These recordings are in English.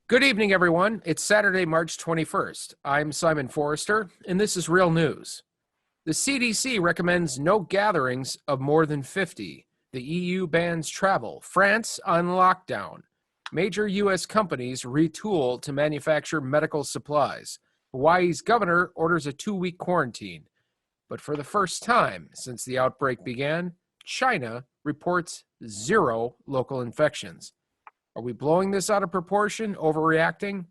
Good evening, everyone. It's Saturday, March 21st. I'm Simon Forrester, and this is Real News. The CDC recommends no gatherings of more than 50. The EU bans travel. France on lockdown. Major U.S. companies retool to manufacture medical supplies. Hawaii's governor orders a 2-week quarantine. But for the first time since the outbreak began, China reports 0 local infections. Are we blowing this out of proportion, overreacting?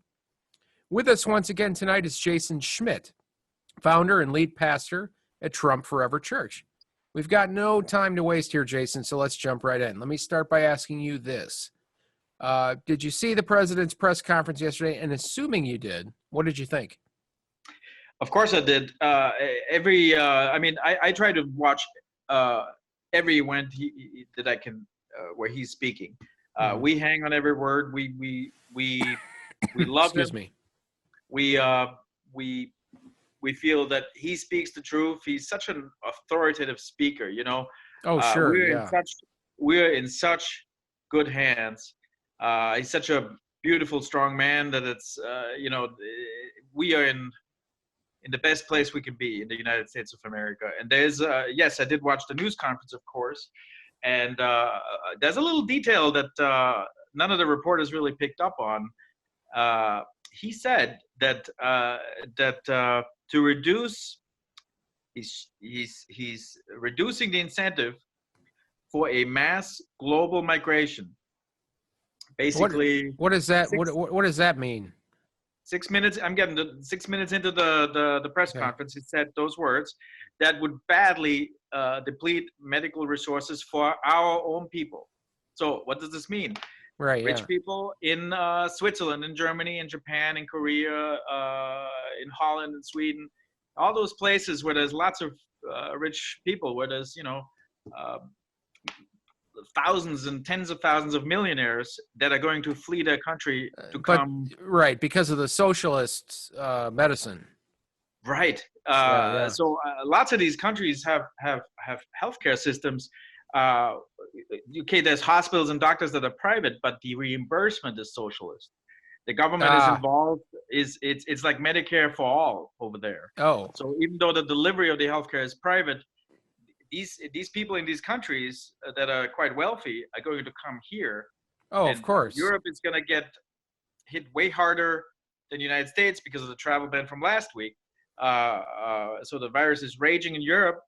With us once again tonight is Jason Schmidt, founder and lead pastor at Trump Forever Church. We've got no time to waste here, Jason, so let's jump right in. Let me start by asking you this. Did you see the president's press conference yesterday? And assuming you did, what did you think? Of course I did. I try to watch every event that I can where he's speaking. We hang on every word. We love Excuse him. me. We feel that he speaks the truth. He's such an authoritative speaker, you know. Oh, sure. We're in such good hands. He's such a beautiful, strong man that it's we are in the best place we can be in the United States of America. And there's yes, I did watch the news conference, of course. And there's a little detail that none of the reporters really picked up on. He said that to reduce, he's reducing the incentive for a mass global migration. Basically, what does that what does that mean? 6 minutes. I'm getting 6 minutes into the press conference. He said those words that would badly deplete medical resources for our own people. So what does this mean? Right. Rich people in Switzerland, in Germany, in Japan, in Korea, in Holland, in Sweden, all those places where there's lots of rich people, where there's thousands and tens of thousands of millionaires that are going to flee their country to come. Right, because of the socialist medicine. Right. So lots of these countries have healthcare systems. UK, there's hospitals and doctors that are private, but the reimbursement is socialist. The government is involved. It's like Medicare for all over there. Oh. So even though the delivery of the healthcare is private, these people in these countries that are quite wealthy are going to come here. Oh, of course. Europe is going to get hit way harder than the United States because of the travel ban from last week. So the virus is raging in Europe.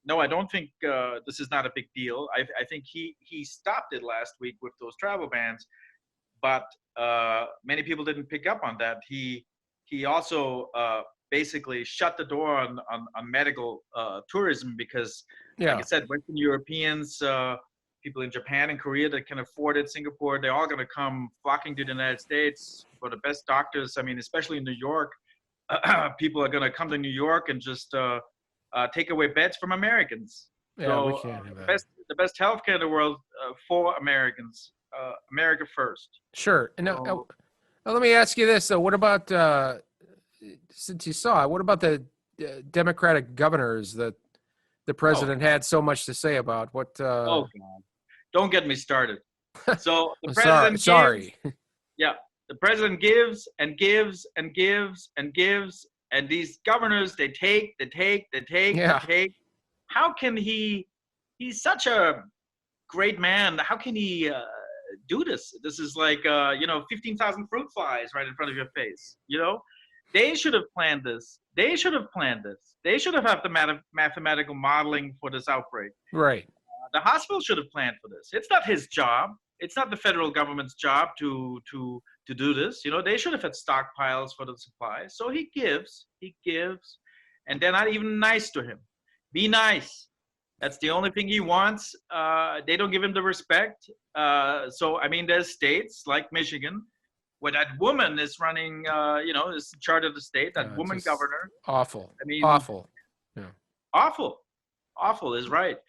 No, I don't think this is not a big deal. I think he stopped it last week with those travel bans, but many people didn't pick up on that. He also basically shut the door on medical tourism because, like I said, Western Europeans, people in Japan and Korea that can afford it, Singapore, they're all going to come flocking to the United States for the best doctors. I mean, especially in New York, people are going to come to New York and just take away beds from Americans. Yeah, so we can't have that. The best healthcare in the world for Americans. America first. Sure. And now, let me ask you this, though. What about, since you saw it, what about the Democratic governors that the president had so much to say about? What? Oh, God. Don't get me started. So the president sorry. Yeah. The president gives and gives and gives and gives. And these governors, they take. How can he's such a great man. How can he do this? This is like, 15,000 fruit flies right in front of your face. They should have planned this. They should have had the mathematical modeling for this outbreak. Right. The hospital should have planned for this. It's not his job. It's not the federal government's job to do this. They should have had stockpiles for the supplies. So he gives, and they're not even nice to him. Be nice. That's the only thing he wants. They don't give him the respect. There's states like Michigan where that woman is running, is in charge of the state, that woman governor. Awful. Awful. Yeah. Awful is right.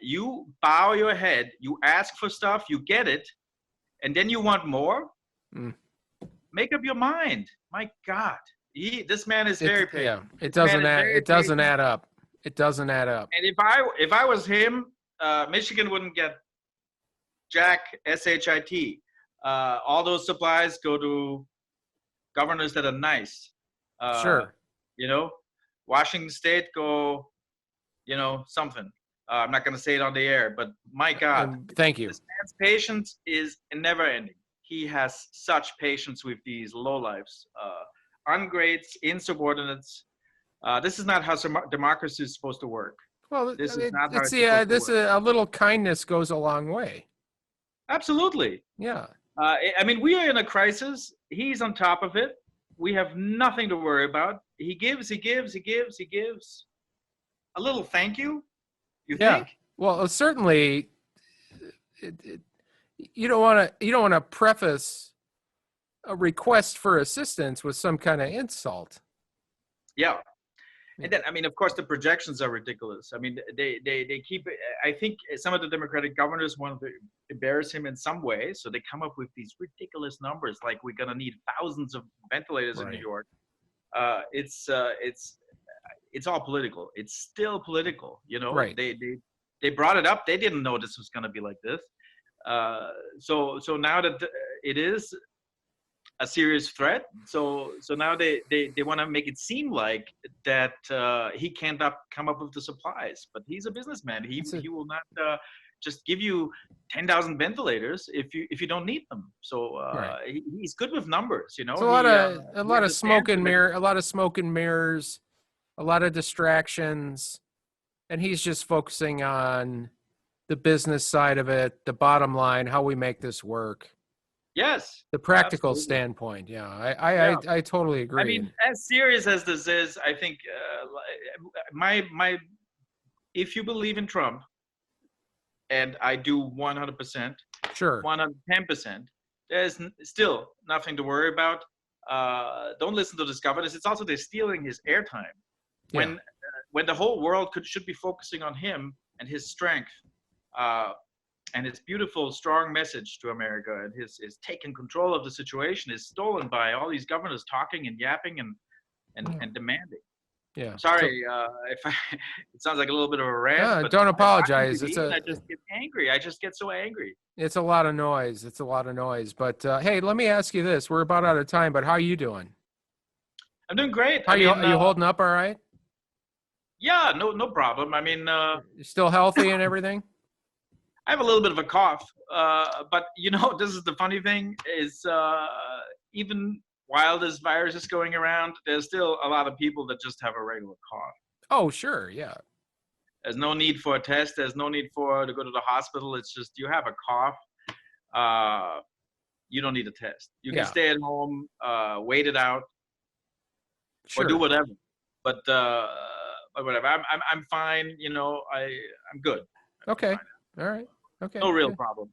You bow your head, you ask for stuff, you get it, and then you want more? Make up your mind. My God. This man is very patient. Yeah, it doesn't add up. It doesn't add up. And if I was him, Michigan wouldn't get Jack, SHIT. All those supplies go to governors that are nice. Sure. You know, Washington State go, something. I'm not going to say it on the air, but my God, Thank you. this man's patience is never ending. He has such patience with these lowlifes, ungrades, insubordinates. This is not how democracy is supposed to work. Well, This is not how it's it's supposed to this work. a little kindness goes a long way. Absolutely. Yeah. I mean, we are in a crisis. He's on top of it. We have nothing to worry about. He gives, he gives, he gives, he gives. A little thank you, you think? Well, certainly, you don't want to preface a request for assistance with some kind of insult. Yeah. And then, I mean, of course, the projections are ridiculous. I mean, they keep. I think some of the Democratic governors want to embarrass him in some way, so they come up with these ridiculous numbers, like we're gonna need thousands of ventilators in New York. It's all political. It's still political. Right. They brought it up. They didn't know this was gonna be like this. So now that it is a serious threat, so now they want to make it seem like that he can't come up with the supplies, but he's a businessman. He will not just give you 10,000 ventilators if you don't need them. So he's good with numbers, It's a lot of smoke and mirror, a lot of smoke and mirrors, a lot of distractions, and he's just focusing on the business side of it, the bottom line, how we make this work. Yes. The practical standpoint. Yeah, I totally agree. I mean, as serious as this is, I think if you believe in Trump, and I do 100%, sure, 110%, there's still nothing to worry about. Don't listen to these governors. It's also they're stealing his airtime when the whole world should be focusing on him and his strength. And his beautiful, strong message to America and his taking control of the situation is stolen by all these governors talking and yapping and demanding. Yeah. Sorry, it sounds like a little bit of a rant. But don't apologize. I just get angry. I just get so angry. It's a lot of noise. But hey, let me ask you this. We're about out of time, but how are you doing? I'm doing great. Are you holding up all right? Yeah, no problem. I mean, you're still healthy and everything? I have a little bit of a cough, but this is the funny thing is even while this virus is going around, there's still a lot of people that just have a regular cough. Oh, sure, yeah. There's no need for a test. There's no need to go to the hospital. It's just you have a cough. You don't need a test. You can stay at home, wait it out, or do whatever. But whatever. I'm fine. I'm good. Okay. All right. Okay. No real problem.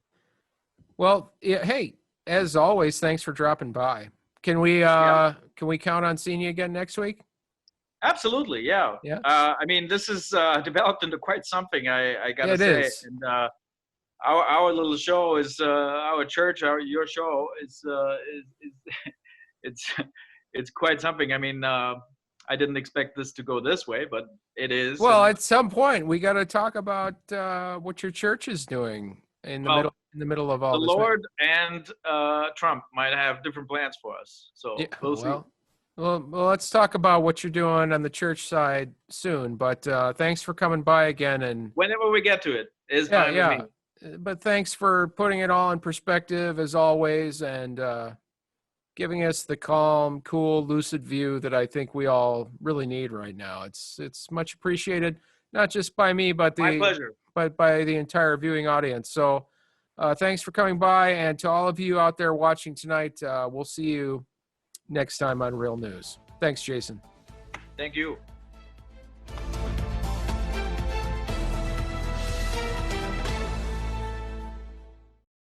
Well, yeah, hey, as always, thanks for dropping by. Can we count on seeing you again next week? Absolutely, yeah. Yeah. I mean, this has developed into quite something. I gotta say. Is. And our little show is our church. Your show is it's quite something. I mean, I didn't expect this to go this way, but it is. Well, at some point, we got to talk about what your church is doing in the middle of all the this. The Lord and Trump might have different plans for us, so we'll see. Well, let's talk about what you're doing on the church side soon. But thanks for coming by again, and whenever we get to it, is fine with me. But thanks for putting it all in perspective as always, and giving us the calm, cool, lucid view that I think we all really need right now. It's much appreciated, not just by me, but my pleasure. But by the entire viewing audience. So thanks for coming by, and to all of you out there watching tonight, we'll see you next time on Real News. Thanks, Jason. Thank you.